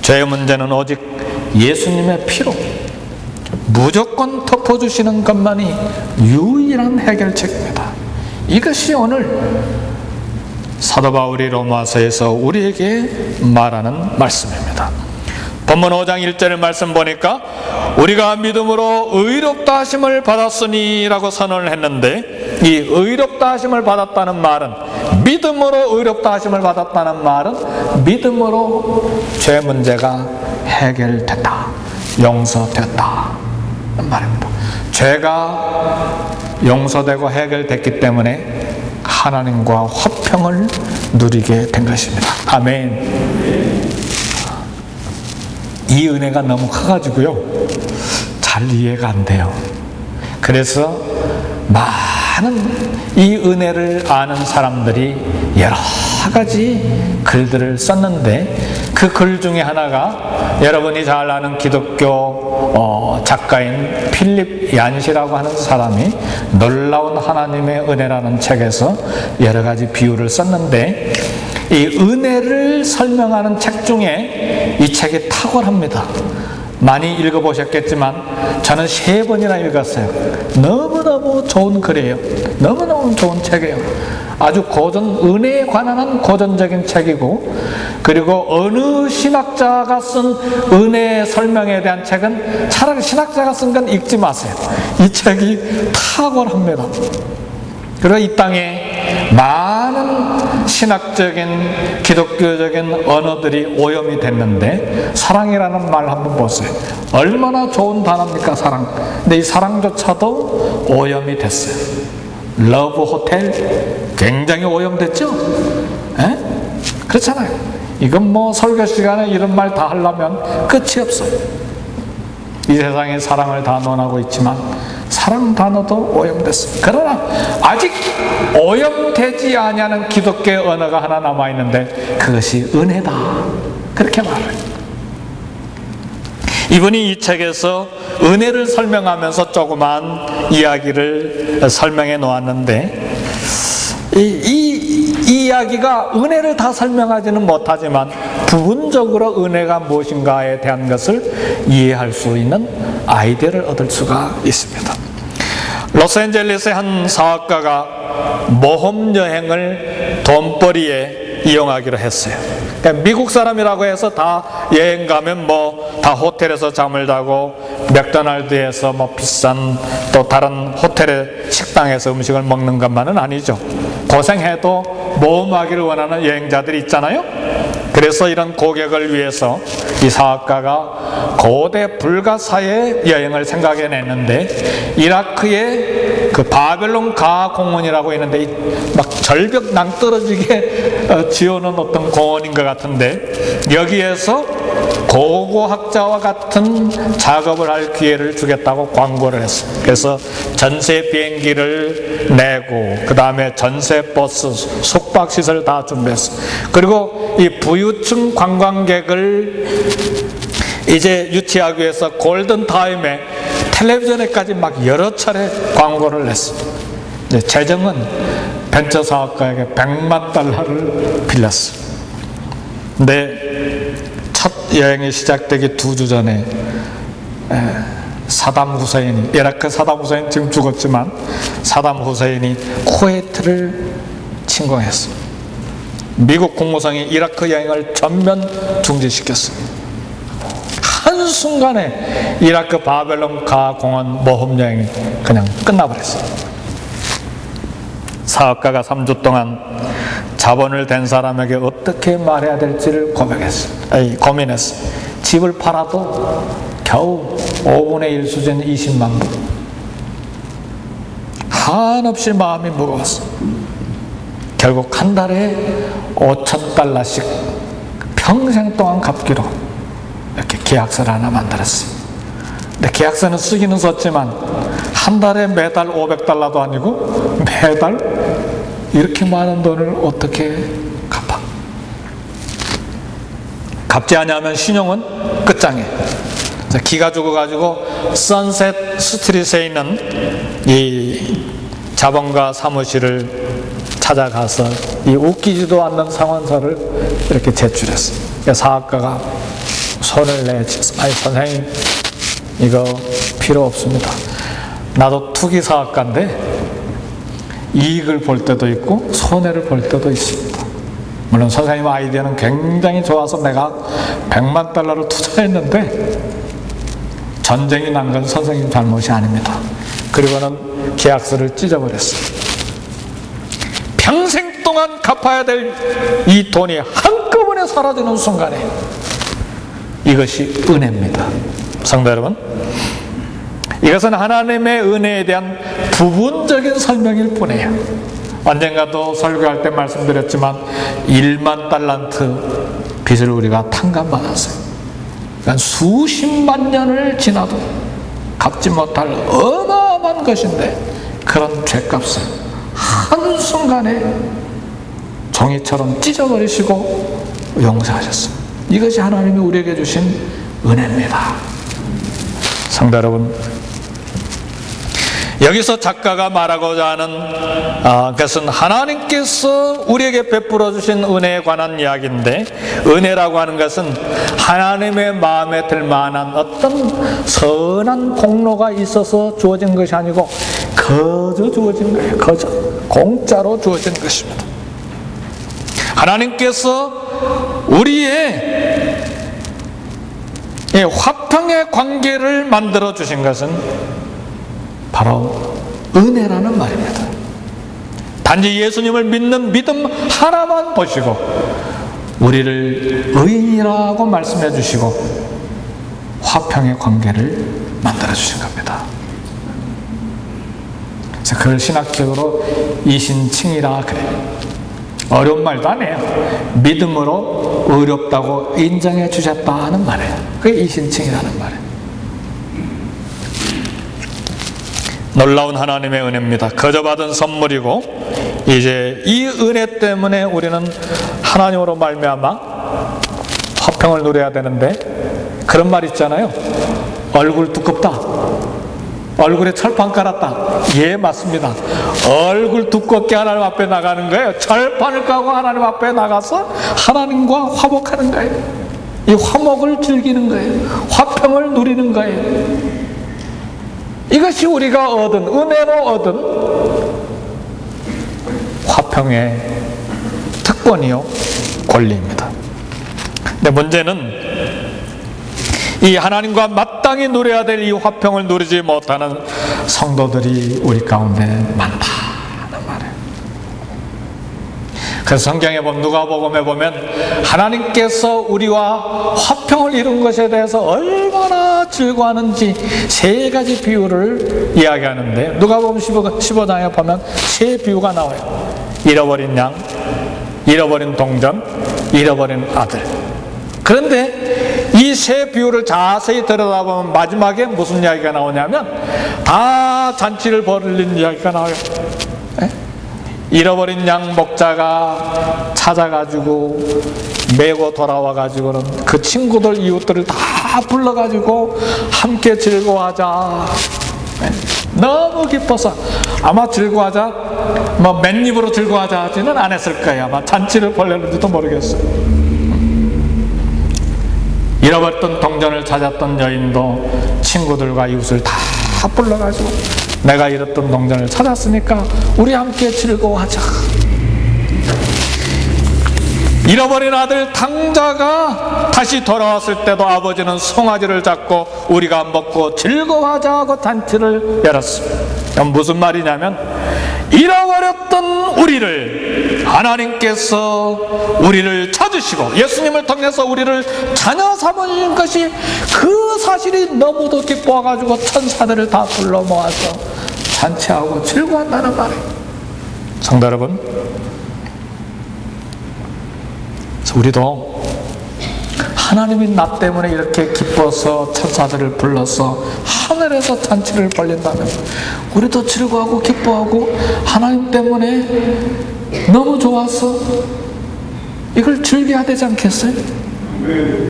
죄의 문제는 오직 예수님의 피로 무조건 덮어주시는 것만이 유일한 해결책입니다. 이것이 오늘 사도 바울이 로마서에서 우리에게 말하는 말씀입니다. 본문 5장 1절 말씀 보니까 우리가 믿음으로 의롭다 하심을 받았으니 라고 선언을 했는데, 이 의롭다 하심을 받았다는 말은, 믿음으로 의롭다 하심을 받았다는 말은 믿음으로 죄 문제가 해결됐다, 용서됐다 말입니다. 죄가 용서되고 해결됐기 때문에 하나님과 화평을 누리게 된 것입니다. 아멘. 이 은혜가 너무 커가지고요, 잘 이해가 안 돼요. 그래서 많은 이 은혜를 아는 사람들이 여러 가지 글들을 썼는데, 그 글 중에 하나가 여러분이 잘 아는 기독교 작가인 필립 얀시라고 하는 사람이 놀라운 하나님의 은혜라는 책에서 여러 가지 비유를 썼는데, 이 은혜를 설명하는 책 중에 이 책이 탁월합니다. 많이 읽어보셨겠지만 저는 3번이나 읽었어요. 너무너무 좋은 글이에요. 너무너무 좋은 책이에요. 아주 은혜에 관한 고전적인 책이고, 그리고 어느 신학자가 쓴 은혜 설명에 대한 책은 차라리 신학자가 쓴 건 읽지 마세요. 이 책이 탁월합니다. 그리고 이 땅에 많은 신학적인 기독교적인 언어들이 오염이 됐는데, 사랑이라는 말 한번 보세요. 얼마나 좋은 단어입니까, 사랑. 근데 이 사랑조차도 오염이 됐어요. 러브 호텔 굉장히 오염됐죠? 에? 그렇잖아요. 이건 뭐 설교 시간에 이런 말 다 하려면 끝이 없어요. 이 세상에 사랑을 다 논하고 있지만 사랑 단어도 오염됐습니다. 그러나 아직 오염되지 아니하는 기독교의 언어가 하나 남아있는데, 그것이 은혜다, 그렇게 말해요. 이분이 이 책에서 은혜를 설명하면서 조그만 이야기를 설명해 놓았는데, 이 이야기가 은혜를 다 설명하지는 못하지만 부분적으로 은혜가 무엇인가에 대한 것을 이해할 수 있는 아이디어를 얻을 수가 있습니다. 로스앤젤레스의 한 사학가가 모험 여행을 돈벌이에 이용하기로 했어요. 그러니까 미국 사람이라고 해서 다 여행 가면 뭐 다 호텔에서 잠을 자고 맥도날드에서 뭐 비싼 또 다른 호텔의 식당에서 음식을 먹는 것만은 아니죠. 고생해도 모험하기를 원하는 여행자들이 있잖아요. 그래서 이런 고객을 위해서 이 사학가가 고대 불가사의 여행을 생각해냈는데, 이라크의 그 바벨론 가 공원이라고 있는데 막 절벽 낭떠러지게 지어놓은 어떤 공원인 것 같은데, 여기에서 고고학자와 같은 작업을 할 기회를 주겠다고 광고를 했어요. 그래서 전세 비행기를 내고, 그 다음에 전세 버스, 숙박시설 다 준비했어요. 그리고 이 부유층 관광객을 이제 유치하기 위해서 골든타임에 텔레비전에까지 막 여러 차례 광고를 냈어요. 재정은 벤처 사업가에게 $1,000,000를 빌렸어요. 근데 첫 여행이 시작되기 2주 전에 사담 후세인이, 이라크 사담 후세인 지금 죽었지만 사담 후세인이 쿠웨이트를 침공했어요. 미국 국무성이 이라크 여행을 전면 중지시켰어요. 한순간에 이라크 바벨론 가 공원 모험 여행이 그냥 끝나버렸어요. 사업가가 3주 동안 자본을 댄 사람에게 어떻게 말해야 될지를 고민했어요. 집을 팔아도 겨우 5분의 1 수준 20만 불. 한없이 마음이 무거웠어요. 결국 한 달에 $5,000씩 평생 동안 갚기로 이렇게 계약서를 하나 만들었어요. 근데 계약서는 쓰기는 썼지만 한 달에 매달 $500도 아니고 매달 이렇게 많은 돈을 어떻게 갚아? 갚지 않으면 신용은 끝장에. 기가 죽어가지고 선셋 스트릿에 있는 이 자본가 사무실을 찾아가서 이 웃기지도 않는 상환서를 이렇게 제출했어요. 사학가가 손을 내지, 아니 선생님 이거 필요 없습니다. 나도 투기사학과인데 이익을 볼 때도 있고 손해를 볼 때도 있습니다. 물론 선생님 아이디어는 굉장히 좋아서 내가 100만 달러를 투자했는데 전쟁이 난 건 선생님 잘못이 아닙니다. 그리고는 계약서를 찢어버렸어요. 평생 동안 갚아야 될 이 돈이 한꺼번에 사라지는 순간에 이것이 은혜입니다. 성도 여러분, 이것은 하나님의 은혜에 대한 부분적인 설명일 뿐이에요. 언젠가도 설교할 때 말씀드렸지만 1만 달란트 빚을 우리가 탕감받았어요. 그러니까 수십만 년을 지나도 갚지 못할 어마어마한 것인데 그런 죄값을 한순간에 종이처럼 찢어버리시고 용서하셨어요. 이것이 하나님이 우리에게 주신 은혜입니다. 성도 여러분, 여기서 작가가 말하고자 하는 것은 하나님께서 우리에게 베풀어 주신 은혜에 관한 이야기인데, 은혜라고 하는 것은 하나님의 마음에 들 만한 어떤 선한 공로가 있어서 주어진 것이 아니고 거저 주어진 거예요. 거저 공짜로 주어진 것입니다. 하나님께서 우리의 화평의 관계를 만들어 주신 것은 바로 은혜라는 말입니다. 단지 예수님을 믿는 믿음 하나만 보시고 우리를 의인이라고 말씀해 주시고 화평의 관계를 만들어 주신 겁니다. 그래서 그걸 신학적으로 이신칭이라 그래요. 어려운 말도 아니에요. 믿음으로 의롭다고 인정해 주셨다는 말이에요. 그게 이신칭이라는 말이에요. 놀라운 하나님의 은혜입니다. 거저 받은 선물이고, 이제 이 은혜 때문에 우리는 하나님으로 말미암아 화평을 누려야 되는데, 그런 말 있잖아요. 얼굴 두껍다, 얼굴에 철판 깔았다. 예, 맞습니다. 얼굴 두껍게 하나님 앞에 나가는 거예요. 철판을 까고 하나님 앞에 나가서 하나님과 화목하는 거예요. 이 화목을 즐기는 거예요. 화평을 누리는 거예요. 이것이 우리가 얻은, 은혜로 얻은 화평의 특권이요, 권리입니다. 근데 문제는 이 하나님과 마땅히 누려야 될 이 화평을 누리지 못하는 성도들이 우리 가운데 많다는 말이에요. 그래서 성경에 보면, 누가복음에 보면 하나님께서 우리와 화평을 이룬 것에 대해서 얼마나 즐거워하는지 세 가지 비유를 이야기하는데, 누가복음 15장에 보면 세 비유가 나와요. 잃어버린 양, 잃어버린 동전, 잃어버린 아들. 그런데 이 세 비유를 자세히 들여다보면 마지막에 무슨 이야기가 나오냐면 다 잔치를 벌인 이야기가 나와요. 잃어버린 양 목자가 찾아가지고 메고 돌아와가지고는 그 친구들, 이웃들을 다 불러가지고 함께 즐거워하자. 너무 기뻐서 아마 즐거워하자, 뭐 맨입으로 즐거워하자 하지는 않았을 거예요. 아마 잔치를 벌였는지도 모르겠어요. 잃어버렸던 동전을 찾았던 여인도 친구들과 이웃을 다 불러가지고 내가 잃었던 동전을 찾았으니까 우리 함께 즐거워하자. 잃어버린 아들 당자가 다시 돌아왔을 때도 아버지는 송아지를 잡고 우리가 먹고 즐거워하자 하고 잔치를 열었습니다. 무슨 말이냐면, 잃어버렸던 우리를 하나님께서 우리를 찾으시고 예수님을 통해서 우리를 자녀 삼으신 것이, 그 사실이 너무도 기뻐가지고 천사들을 다 불러 모아서 잔치하고 즐거워한다는 말이에요. 성도 여러분, 우리도 하나님이 나 때문에 이렇게 기뻐서 천사들을 불러서 하늘에서 잔치를 벌린다면 우리도 즐거워하고 기뻐하고 하나님 때문에 너무 좋아서 이걸 즐겨야 되지 않겠어요?